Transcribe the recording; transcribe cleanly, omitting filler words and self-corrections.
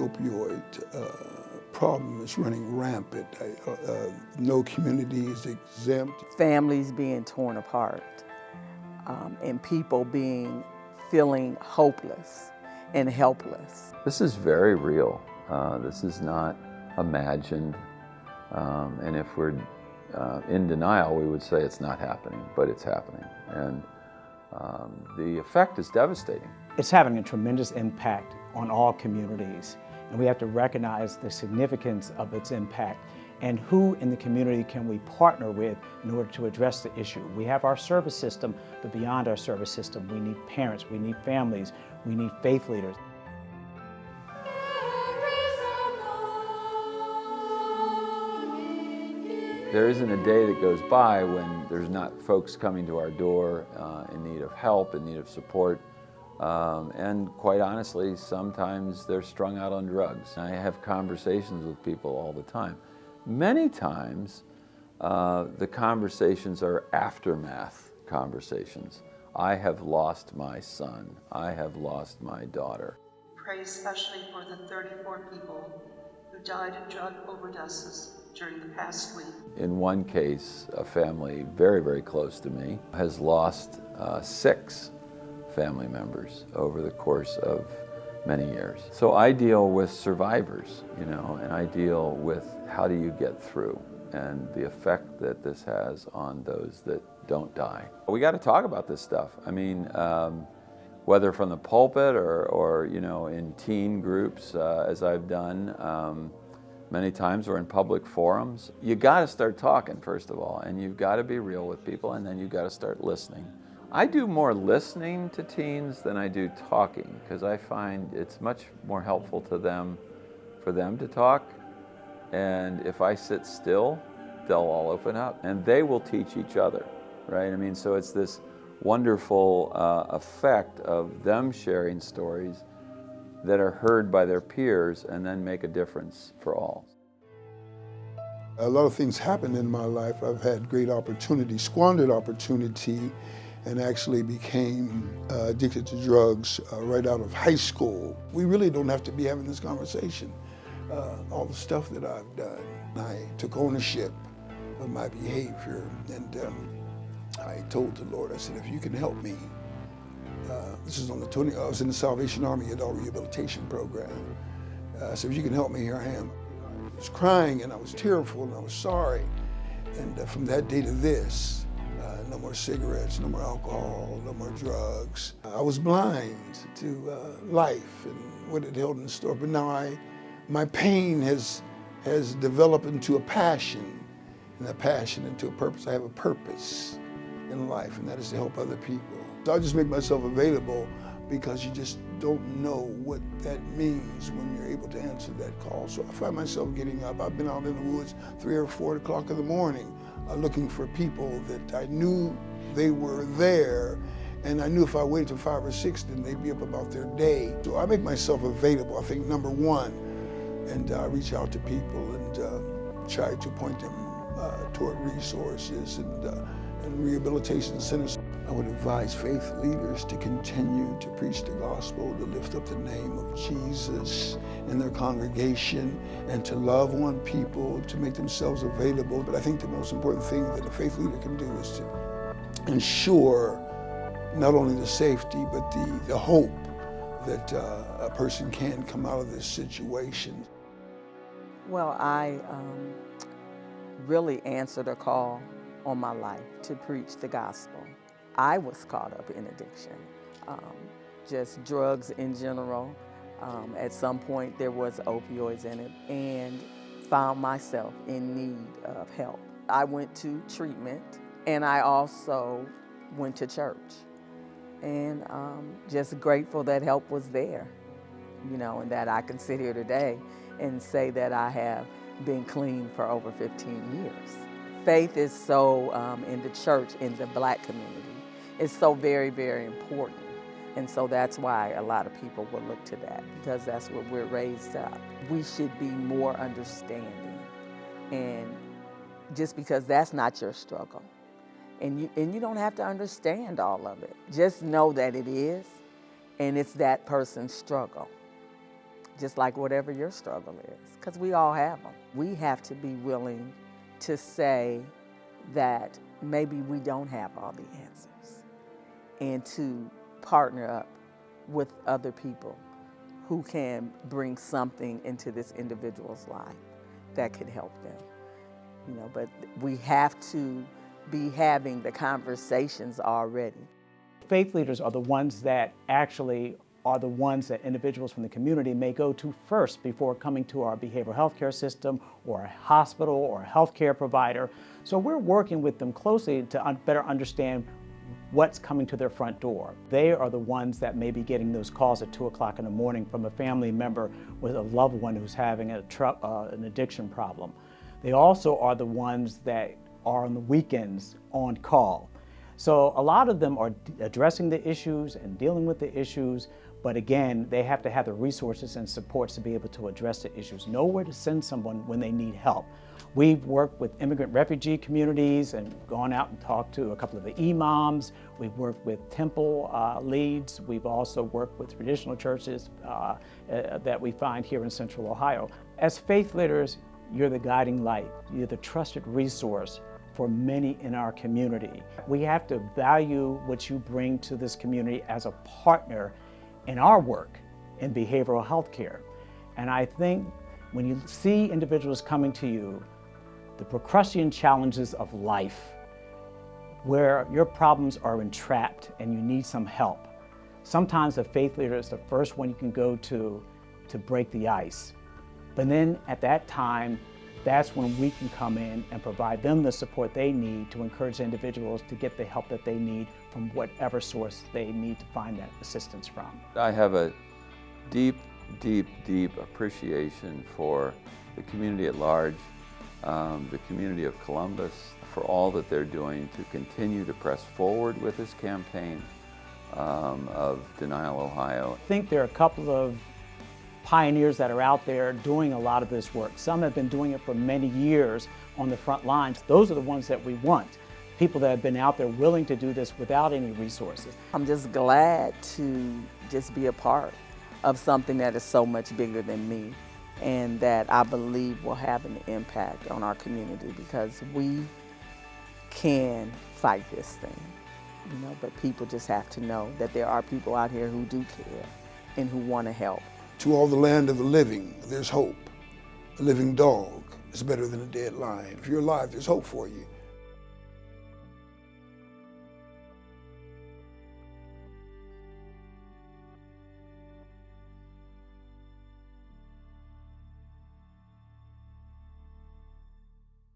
opioid problem is running rampant. No community is exempt. Families being torn apart, and people feeling hopeless and helpless. This is very real. This is not imagined. And if we're in denial, we would say it's not happening, but it's happening. And the effect is devastating. It's having a tremendous impact on all communities, and we have to recognize the significance of its impact and who in the community can we partner with in order to address the issue. We have our service system, but beyond our service system, we need parents, we need families, we need faith leaders. There isn't a day that goes by when there's not folks coming to our door in need of help, in need of support. And quite honestly, sometimes they're strung out on drugs. I have conversations with people all the time. Many times, the conversations are aftermath conversations. I have lost my son. I have lost my daughter. Pray especially for the 34 people who died of drug overdoses during the past week. In one case, a family very, very close to me has lost 6 family members over the course of many years. So I deal with survivors, and I deal with how do you get through and the effect that this has on those that don't die. We got to talk about this stuff. I mean, whether from the pulpit or in teen groups, as I've done, many times or in public forums, you got to start talking, first of all, and you've got to be real with people, and then you've got to start listening. I do more listening to teens than I do talking, because I find it's much more helpful to them, for them to talk, and if I sit still, they'll all open up, and they will teach each other, right? I mean, so it's this wonderful effect of them sharing stories that are heard by their peers and then make a difference for all. A lot of things happened in my life. I've had great opportunity, squandered opportunity, and actually became addicted to drugs right out of high school. We really don't have to be having this conversation. All the stuff that I've done, I took ownership of my behavior, and I told the Lord, I said, if you can help me, this is on the I was in the Salvation Army Adult Rehabilitation Program. So if you can help me, here I am. I was crying and I was tearful and I was sorry. And from that day to this, no more cigarettes, no more alcohol, no more drugs. I was blind to life and what it held in store. But now my pain has developed into a passion, and that passion into a purpose. I have a purpose in life, and that is to help other people. So I just make myself available because you just don't know what that means when you're able to answer that call. So I find myself getting up. I've been out in the woods 3 or 4 o'clock in the morning looking for people that I knew they were there, and I knew if I waited till 5 or 6, then they'd be up about their day. So I make myself available, I think, number one, and I reach out to people and try to point them toward resources and rehabilitation centers. I would advise faith leaders to continue to preach the gospel, to lift up the name of Jesus in their congregation, and to love on people, to make themselves available. But I think the most important thing that a faith leader can do is to ensure not only the safety, but the hope that a person can come out of this situation. Well, I really answered a call on my life to preach the gospel. I was caught up in addiction, just drugs in general. At some point there was opioids in it, and found myself in need of help. I went to treatment, and I also went to church, and just grateful that help was there, and that I can sit here today and say that I have been clean for over 15 years. Faith is so, in the church, in the Black community, it's so very, very important. And so that's why a lot of people will look to that, because that's what we're raised up. We should be more understanding, and just because that's not your struggle. And you don't have to understand all of it. Just know that it is, and it's that person's struggle. just like whatever your struggle is, because we all have them. We have to be willing to say that maybe we don't have all the answers, and to partner up with other people who can bring something into this individual's life that could help them. But we have to be having the conversations already. Faith leaders are the ones that actually are the ones that individuals from the community may go to first before coming to our behavioral health care system or a hospital or a healthcare provider. So we're working with them closely to better understand what's coming to their front door. They are the ones that may be getting those calls at 2 o'clock in the morning from a family member with a loved one who's having an addiction problem. They also are the ones that are on the weekends on call. So a lot of them are addressing the issues and dealing with the issues, but again, they have to have the resources and supports to be able to address the issues, know where to send someone when they need help. We've worked with immigrant refugee communities and gone out and talked to a couple of the imams. We've worked with temple leads. We've also worked with traditional churches that we find here in Central Ohio. As faith leaders, you're the guiding light. You're the trusted resource for many in our community. We have to value what you bring to this community as a partner in our work in behavioral health care. And I think when you see individuals coming to you, the Procrustean challenges of life, where your problems are entrapped and you need some help, sometimes a faith leader is the first one you can go to break the ice. But then at that time, that's when we can come in and provide them the support they need to encourage individuals to get the help that they need from whatever source they need to find that assistance from. I have a deep, deep, deep appreciation for the community at large, the community of Columbus, for all that they're doing to continue to press forward with this campaign of Denial Ohio. I think there are a couple of pioneers that are out there doing a lot of this work. Some have been doing it for many years on the front lines. Those are the ones that we want. People that have been out there willing to do this without any resources. I'm just glad to just be a part of something that is so much bigger than me, and that I believe will have an impact on our community, because we can fight this thing, but people just have to know that there are people out here who do care and who want to help. To all the land of the living, there's hope. A living dog is better than a dead lion. If you're alive, there's hope for you.